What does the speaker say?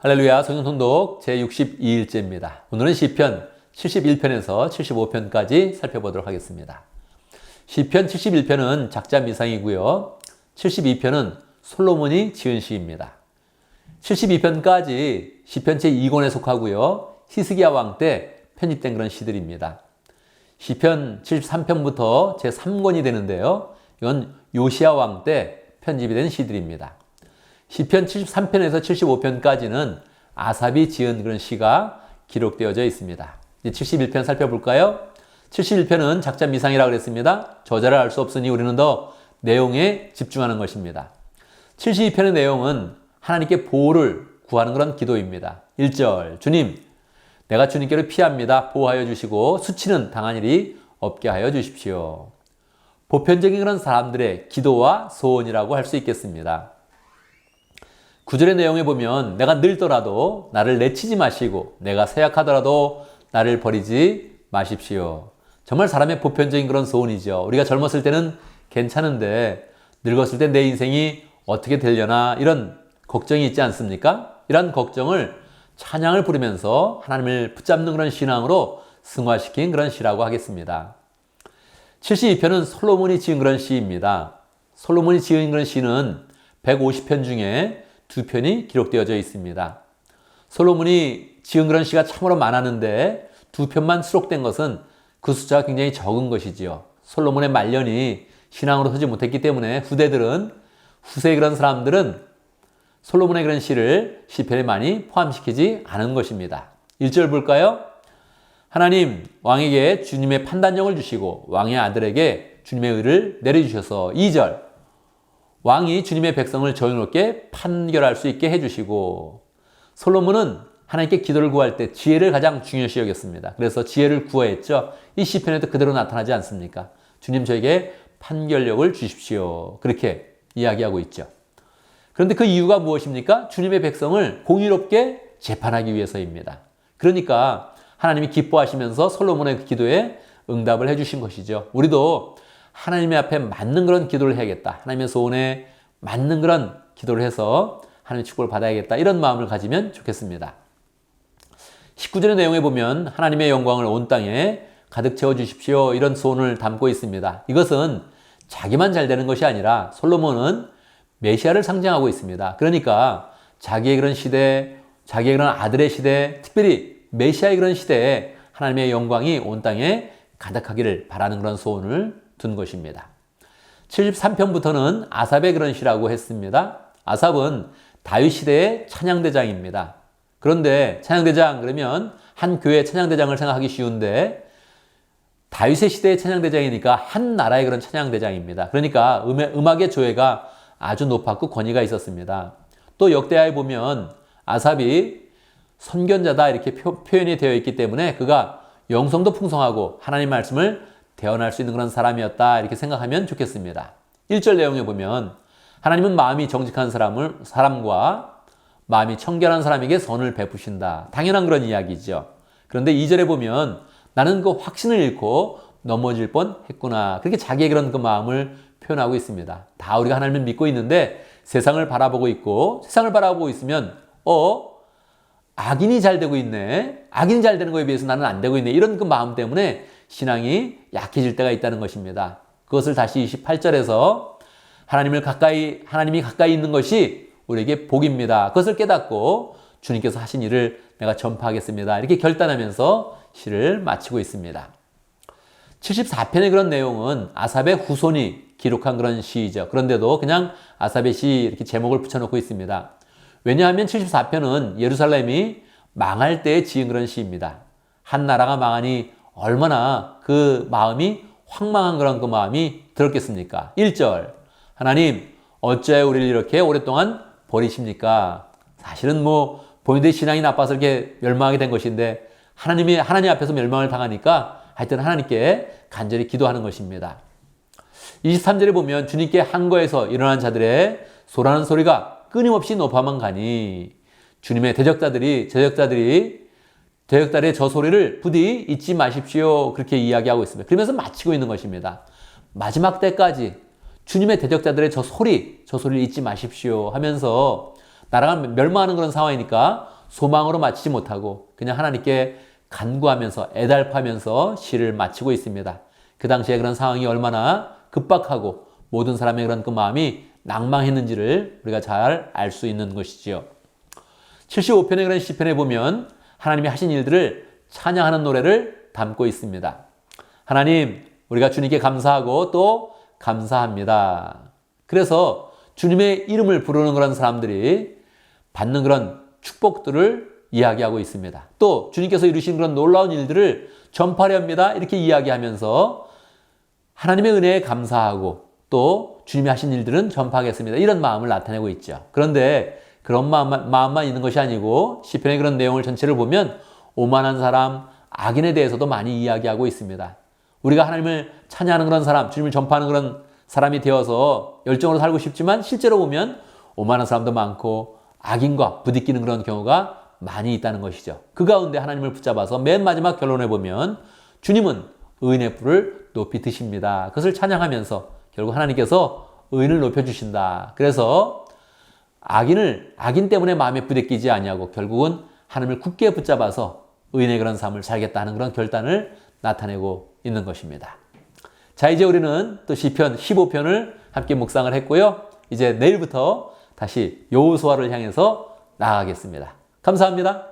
할렐루야, 성경 통독 제62일째입니다. 오늘은 시편 71편에서 75편까지 살펴보도록 하겠습니다. 시편 71편은 작자 미상이고요. 72편은 솔로몬이 지은 시입니다. 72편까지 시편 제2권에 속하고요. 히스기야 왕 때 편집된 그런 시들입니다. 시편 73편부터 제3권이 되는데요. 이건 요시야 왕 때 편집이 된 시들입니다. 시편 73편에서 75편까지는 아삽이 지은 그런 시가 기록되어져 있습니다. 이제 71편 살펴볼까요? 71편은 작자 미상이라고 그랬습니다. 저자를 알 수 없으니 우리는 더 내용에 집중하는 것입니다. 72편의 내용은 하나님께 보호를 구하는 그런 기도입니다. 1절, 주님, 내가 주님께로 피합니다. 보호하여 주시고 수치는 당한 일이 없게 하여 주십시오. 보편적인 그런 사람들의 기도와 소원이라고 할 수 있겠습니다. 9절의 내용에 보면 내가 늙더라도 나를 내치지 마시고 내가 쇠약하더라도 나를 버리지 마십시오. 정말 사람의 보편적인 그런 소원이죠. 우리가 젊었을 때는 괜찮은데 늙었을 때 내 인생이 어떻게 되려나 이런 걱정이 있지 않습니까? 이런 걱정을 찬양을 부르면서 하나님을 붙잡는 그런 신앙으로 승화시킨 그런 시라고 하겠습니다. 72편은 솔로몬이 지은 그런 시입니다. 솔로몬이 지은 그런 시는 150편 중에 2편이 기록되어져 있습니다. 솔로몬이 지은 그런 시가 참으로 많았는데 2편만 수록된 것은 그 숫자가 굉장히 적은 것이지요. 솔로몬의 말년이 신앙으로 서지 못했기 때문에 후세의 그런 사람들은 솔로몬의 그런 시를 시편에 많이 포함시키지 않은 것입니다. 1절 볼까요? 하나님, 왕에게 주님의 판단력을 주시고 왕의 아들에게 주님의 의를 내려주셔서 2절, 왕이 주님의 백성을 정의롭게 판결할 수 있게 해주시고 솔로몬은 하나님께 기도를 구할 때 지혜를 가장 중요시 여겼습니다. 그래서 지혜를 구하였죠. 이 시편에도 그대로 나타나지 않습니까? 주님 저에게 판결력을 주십시오. 그렇게 이야기하고 있죠. 그런데 그 이유가 무엇입니까? 주님의 백성을 공의롭게 재판하기 위해서입니다. 그러니까 하나님이 기뻐하시면서 솔로몬의 기도에 응답을 해주신 것이죠. 우리도 하나님의 앞에 맞는 그런 기도를 해야겠다. 하나님의 소원에 맞는 그런 기도를 해서 하나님의 축복을 받아야겠다. 이런 마음을 가지면 좋겠습니다. 19절의 내용에 보면 하나님의 영광을 온 땅에 가득 채워주십시오. 이런 소원을 담고 있습니다. 이것은 자기만 잘 되는 것이 아니라 솔로몬은 메시아를 상징하고 있습니다. 그러니까 자기의 그런 시대, 자기의 그런 아들의 시대, 특별히 메시아의 그런 시대에 하나님의 영광이 온 땅에 가득하기를 바라는 그런 소원을 둔 것입니다. 73편부터는 아삽의 그런 시라고 했습니다. 아삽은 다윗 시대의 찬양대장입니다. 그런데 찬양대장 그러면 한 교회 찬양대장을 생각하기 쉬운데 다윗의 시대의 찬양대장이니까 한 나라의 그런 찬양대장입니다. 그러니까 음악의 조예가 아주 높았고 권위가 있었습니다. 또 역대하에 보면 아삽이 선견자다 이렇게 표현이 되어 있기 때문에 그가 영성도 풍성하고 하나님 말씀을 대언할 수 있는 그런 사람이었다 이렇게 생각하면 좋겠습니다. 1절 내용에 보면 하나님은 마음이 정직한 사람과 마음이 청결한 사람에게 선을 베푸신다. 당연한 그런 이야기죠. 그런데 2절에 보면 나는 그 확신을 잃고 넘어질 뻔했구나. 그렇게 자기의 그런 그 마음을 표현하고 있습니다. 다 우리가 하나님을 믿고 있는데 세상을 바라보고 있고 세상을 바라보고 있으면 악인이 잘 되고 있네. 악인이 잘 되는 거에 비해서 나는 안 되고 있네. 이런 그 마음 때문에 신앙이 약해질 때가 있다는 것입니다. 그것을 다시 28절에서 하나님이 가까이 있는 것이 우리에게 복입니다. 그것을 깨닫고 주님께서 하신 일을 내가 전파하겠습니다. 이렇게 결단하면서 시를 마치고 있습니다. 74편의 그런 내용은 아삽의 후손이 기록한 그런 시이죠. 그런데도 그냥 아삽의 시 이렇게 제목을 붙여놓고 있습니다. 왜냐하면 74편은 예루살렘이 망할 때에 지은 그런 시입니다. 한 나라가 망하니 얼마나 그 마음이 황망한 그런 그 마음이 들었겠습니까? 1절, 하나님 어찌하여 우리를 이렇게 오랫동안 버리십니까? 사실은 본인들의 신앙이 나빠서 이렇게 멸망하게 된 것인데 하나님 앞에서 멸망을 당하니까 하여튼 하나님께 간절히 기도하는 것입니다. 23절에 보면 주님께 항거에서 일어난 자들의 소라는 소리가 끊임없이 높아만 가니 주님의 대적자들의 저 소리를 부디 잊지 마십시오. 그렇게 이야기하고 있습니다. 그러면서 마치고 있는 것입니다. 마지막 때까지 주님의 대적자들의 저 소리를 잊지 마십시오 하면서 나라가 멸망하는 그런 상황이니까 소망으로 마치지 못하고 그냥 하나님께 간구하면서 애달파면서 시를 마치고 있습니다. 그 당시에 그런 상황이 얼마나 급박하고 모든 사람의 그런 그 마음이 낭망했는지를 우리가 잘 알 수 있는 것이지요. 75편의 그런 시편에 보면 하나님이 하신 일들을 찬양하는 노래를 담고 있습니다. 하나님, 우리가 주님께 감사하고 또 감사합니다. 그래서 주님의 이름을 부르는 그런 사람들이 받는 그런 축복들을 이야기하고 있습니다. 또 주님께서 이루신 그런 놀라운 일들을 전파하려 합니다. 이렇게 이야기하면서 하나님의 은혜에 감사하고 또 주님이 하신 일들은 전파하겠습니다. 이런 마음을 나타내고 있죠. 그런데 그런 마음만 있는 것이 아니고 시편의 그런 내용을 전체를 보면 오만한 사람, 악인에 대해서도 많이 이야기하고 있습니다. 우리가 하나님을 찬양하는 그런 사람, 주님을 전파하는 그런 사람이 되어서 열정으로 살고 싶지만 실제로 보면 오만한 사람도 많고 악인과 부딪히는 그런 경우가 많이 있다는 것이죠. 그 가운데 하나님을 붙잡아서 맨 마지막 결론에 보면 주님은 의인의 뿔을 높이 드십니다. 그것을 찬양하면서 결국 하나님께서 의인을 높여주신다. 그래서 악인 때문에 마음에 부대끼지 아니하고 결국은 하나님을 굳게 붙잡아서 의인의 그런 삶을 살겠다 하는 그런 결단을 나타내고 있는 것입니다. 자, 이제 우리는 또 시편 15편을 함께 묵상을 했고요. 이제 내일부터 다시 여호수아를 향해서 나아가겠습니다. 감사합니다.